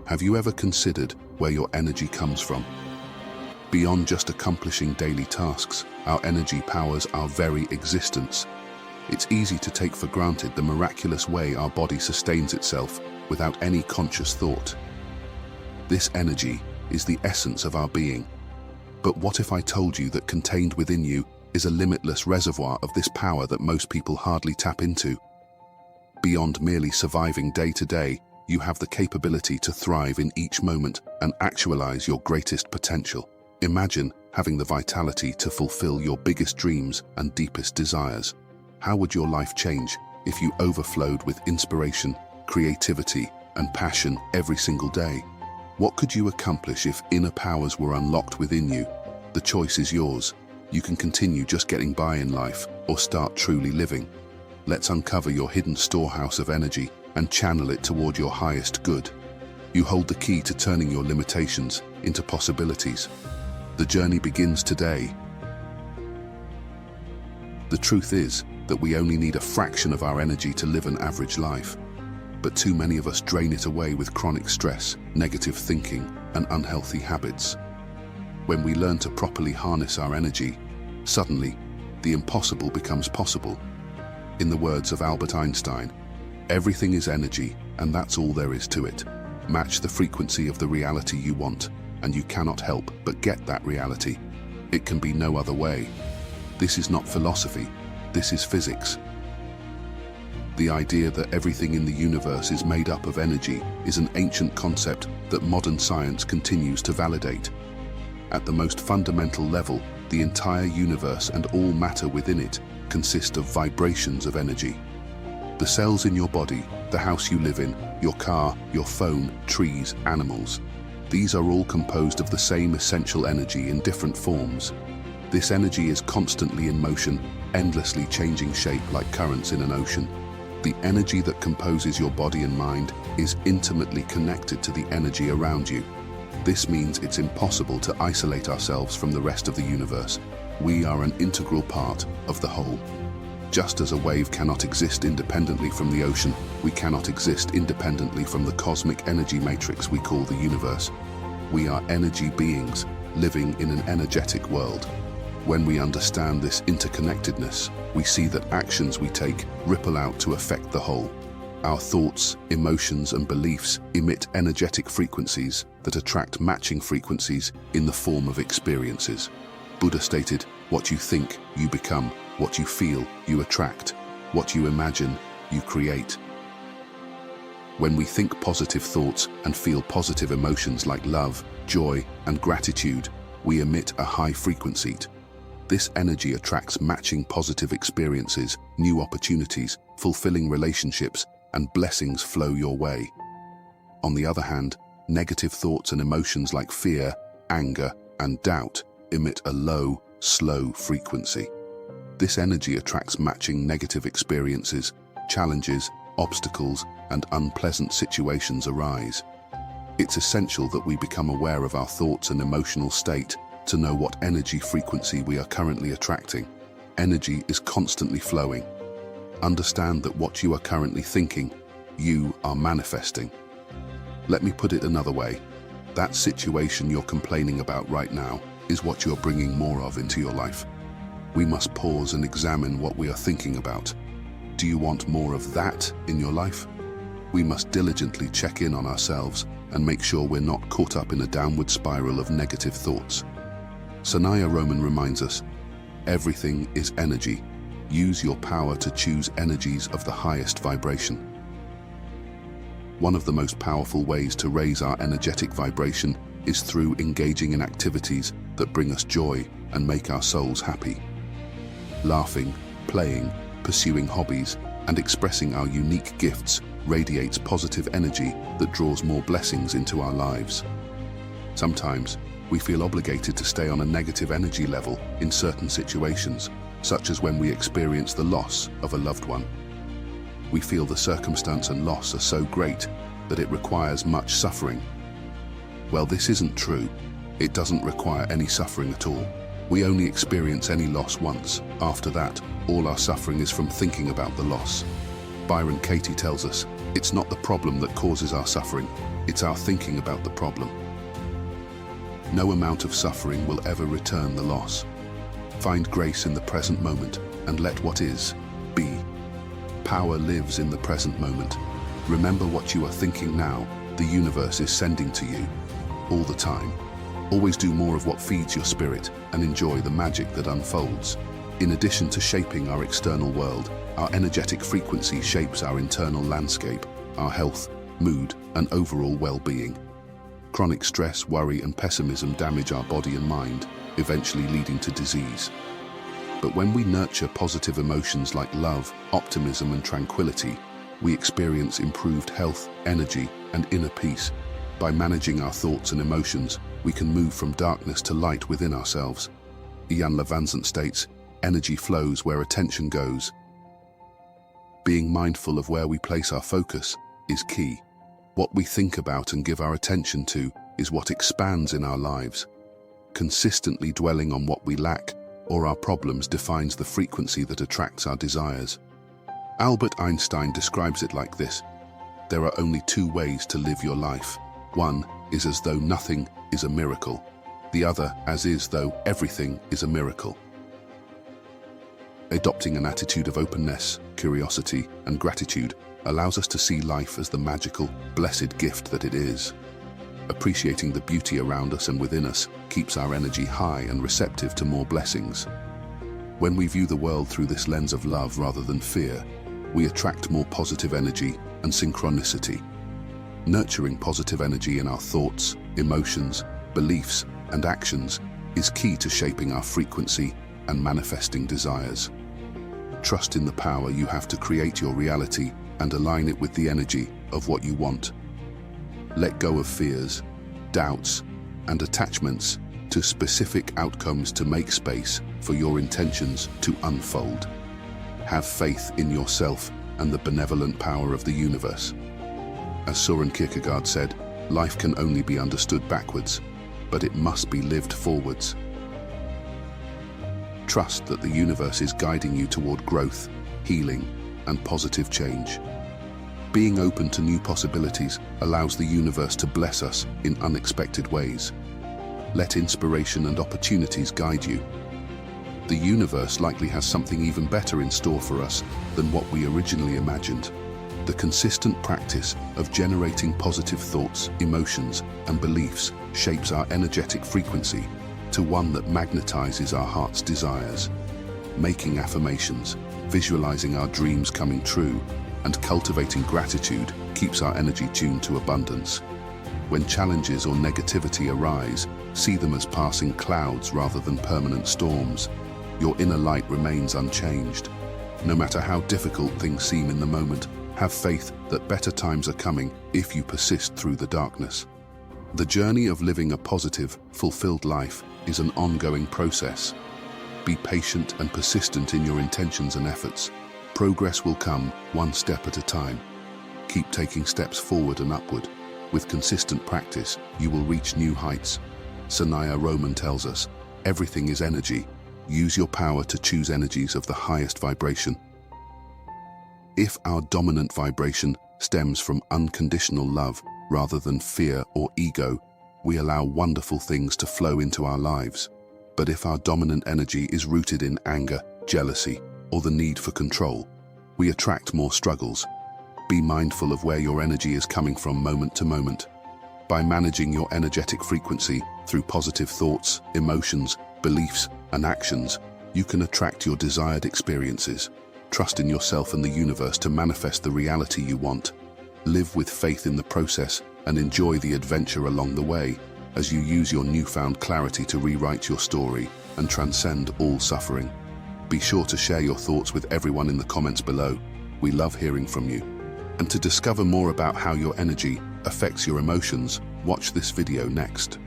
Have you ever considered where your energy comes from? Beyond just accomplishing daily tasks, our energy powers our very existence. It's easy to take for granted the miraculous way our body sustains itself without any conscious thought. This energy is the essence of our being. But what if I told you that contained within you is a limitless reservoir of this power that most people hardly tap into? Beyond merely surviving day to day, you have the capability to thrive in each moment and actualize your greatest potential. Imagine having the vitality to fulfill your biggest dreams and deepest desires. How would your life change if you overflowed with inspiration, creativity, and passion every single day? What could you accomplish if inner powers were unlocked within you? The choice is yours. You can continue just getting by in life or start truly living. Let's uncover your hidden storehouse of energy and channel it toward your highest good. You hold the key to turning your limitations into possibilities. The journey begins today. The truth is that we only need a fraction of our energy to live an average life. But too many of us drain it away with chronic stress, negative thinking, and unhealthy habits. When we learn to properly harness our energy, suddenly, the impossible becomes possible. In the words of Albert Einstein, everything is energy, and that's all there is to it. Match the frequency of the reality you want, and you cannot help but get that reality. It can be no other way. This is not philosophy, this is physics. The idea that everything in the universe is made up of energy is an ancient concept that modern science continues to validate. At the most fundamental level, the entire universe and all matter within it consist of vibrations of energy. The cells in your body, the house you live in, your car, your phone, trees, animals. These are all composed of the same essential energy in different forms. This energy is constantly in motion, endlessly changing shape like currents in an ocean. The energy that composes your body and mind is intimately connected to the energy around you. This means it's impossible to isolate ourselves from the rest of the universe. We are an integral part of the whole. Just as a wave cannot exist independently from the ocean, we cannot exist independently from the cosmic energy matrix we call the universe. We are energy beings living in an energetic world. When we understand this interconnectedness, we see that actions we take ripple out to affect the whole. Our thoughts, emotions, and beliefs emit energetic frequencies that attract matching frequencies in the form of experiences. Buddha stated, "What you think, you become. What you feel, you attract. What you imagine, you create." When we think positive thoughts and feel positive emotions like love, joy, and gratitude, we emit a high frequency. This energy attracts matching positive experiences, new opportunities, fulfilling relationships, and blessings flow your way. On the other hand, negative thoughts and emotions like fear, anger, and doubt emit a low, slow frequency. This energy attracts matching negative experiences, challenges, obstacles, and unpleasant situations arise. It's essential that we become aware of our thoughts and emotional state to know what energy frequency we are currently attracting. Energy is constantly flowing. Understand that what you are currently thinking, you are manifesting. Let me put it another way. That situation you're complaining about right now is what you're bringing more of into your life. We must pause and examine what we are thinking about. Do you want more of that in your life? We must diligently check in on ourselves and make sure we're not caught up in a downward spiral of negative thoughts. Sanaya Roman reminds us, everything is energy. Use your power to choose energies of the highest vibration. One of the most powerful ways to raise our energetic vibration is through engaging in activities that bring us joy and make our souls happy. Laughing, playing, pursuing hobbies, and expressing our unique gifts radiates positive energy that draws more blessings into our lives. Sometimes, we feel obligated to stay on a negative energy level in certain situations, such as when we experience the loss of a loved one. We feel the circumstance and loss are so great that it requires much suffering. Well, this isn't true. It doesn't require any suffering at all. We only experience any loss once. After that, all our suffering is from thinking about the loss. Byron Katie tells us, it's not the problem that causes our suffering, it's our thinking about the problem. No amount of suffering will ever return the loss. Find grace in the present moment and let what is, be. Power lives in the present moment. Remember what you are thinking now, the universe is sending to you. All the time. Always do more of what feeds your spirit and enjoy the magic that unfolds. In addition to shaping our external world, our energetic frequency shapes our internal landscape, our health, mood, and overall well-being. Chronic stress, worry, and pessimism damage our body and mind, eventually leading to disease. But when we nurture positive emotions like love, optimism, and tranquility, we experience improved health, energy, and inner peace. By managing our thoughts and emotions, we can move from darkness to light within ourselves. Ian Levanzant states, energy flows where attention goes. Being mindful of where we place our focus is key. What we think about and give our attention to is what expands in our lives. Consistently dwelling on what we lack or our problems defines the frequency that attracts our desires. Albert Einstein describes it like this: there are only two ways to live your life. One is as though nothing is a miracle. The other as is though everything is a miracle. Adopting an attitude of openness, curiosity, and gratitude allows us to see life as the magical, blessed gift that it is. Appreciating the beauty around us and within us keeps our energy high and receptive to more blessings. When we view the world through this lens of love rather than fear, we attract more positive energy and synchronicity. Nurturing positive energy in our thoughts, emotions, beliefs, and actions is key to shaping our frequency and manifesting desires. Trust in the power you have to create your reality and align it with the energy of what you want. Let go of fears, doubts, and attachments to specific outcomes to make space for your intentions to unfold. Have faith in yourself and the benevolent power of the universe. As Søren Kierkegaard said, life can only be understood backwards, but it must be lived forwards. Trust that the universe is guiding you toward growth, healing, and positive change. Being open to new possibilities allows the universe to bless us in unexpected ways. Let inspiration and opportunities guide you. The universe likely has something even better in store for us than what we originally imagined. The consistent practice of generating positive thoughts, emotions, and beliefs shapes our energetic frequency to one that magnetizes our heart's desires. Making affirmations, visualizing our dreams coming true, and cultivating gratitude keeps our energy tuned to abundance. When challenges or negativity arise, see them as passing clouds rather than permanent storms. Your inner light remains unchanged. No matter how difficult things seem in the moment, have faith that better times are coming if you persist through the darkness. The journey of living a positive, fulfilled life is an ongoing process. Be patient and persistent in your intentions and efforts. Progress will come one step at a time. Keep taking steps forward and upward. With consistent practice, you will reach new heights. Sanaya Roman tells us, everything is energy. Use your power to choose energies of the highest vibration. If our dominant vibration stems from unconditional love rather than fear or ego, we allow wonderful things to flow into our lives. But if our dominant energy is rooted in anger, jealousy, or the need for control, we attract more struggles. Be mindful of where your energy is coming from moment to moment. By managing your energetic frequency through positive thoughts, emotions, beliefs, and actions, you can attract your desired experiences. Trust in yourself and the universe to manifest the reality you want. Live with faith in the process and enjoy the adventure along the way as you use your newfound clarity to rewrite your story and transcend all suffering. Be sure to share your thoughts with everyone in the comments below. We love hearing from you. And to discover more about how your energy affects your emotions, watch this video next.